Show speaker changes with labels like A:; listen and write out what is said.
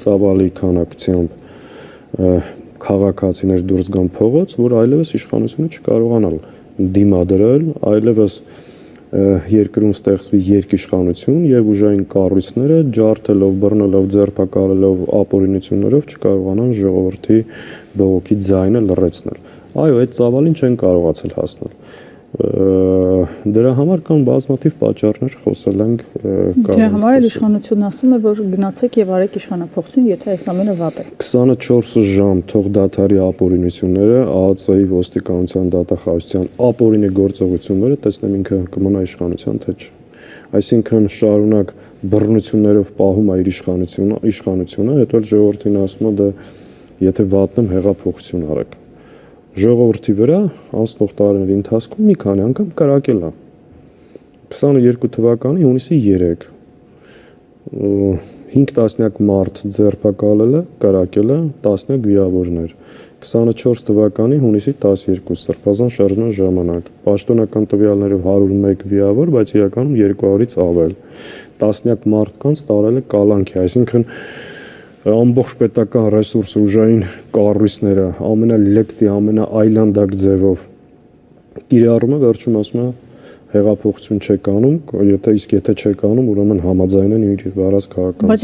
A: Ծավալի քանակությամբ քաղաքացիներ դուրս գան փողոց, որ այլևս իշխանությունը չկարողանալ դիմադրել, այլևս երկրում ստեղծվի երկիշխանություն եւ ուժային կառույցները ջարդելով, բռնելով, ձերբակալելով, ապօրինություններով չկարողանան ժողովրդի բողոքի ձայնը լռեցնել։ Այո, այդ ծավալին չեն կարողացել հասնել։ Դրա համար կան բազմաթիվ պատճառներ, խոսել ենք
B: Դրա համար էլ իշխանությունն ասում է, որ գնացեք եւ արեք իշխանափոխություն, եթե այս ամենը վատ է։ 24
A: ժամ թող դադարի ապօրինությունները, ԱԱՑ-ի ոստիկանության դատախազության ապօրինի գործողությունները, տեսնեմ ինքը կմնա իշխանության թե չէ։ Այսինքն շարունակ բռնություններով պահում է իր իշխանությունը, հետո էլ ժողովրդին ասում է դե եթե վատն եմ հեղափոխություն արեք։ Ժողովրդի վրա անցնող տարիների ընթացքում մի քանի անգամ կրակել է։ 22 թվականի հունիսի 3 5 տասնյակ մարդ ձերբակալել է, կրակել է, տասնյակ վիրավորներ։ 24 թվականի հունիսի 12 սրբազան շարժման ժամանակ պաշտոնական տվյալներով 101 վիրավոր, բայց իրականում 200-ից ավել։ Տասնյակ մարդկանց տարել է կալանքի, այսինքն ամբողջ պետական ռեսուրսը ուժային կառույցները ամենալեկտի, ամենաայլանդակ ձևով կիրառում է, վերջում ասում է հեղափոխություն չեք անում, եթե չեք անում, ուրեմն համաձայն են իր վարած քաղաքական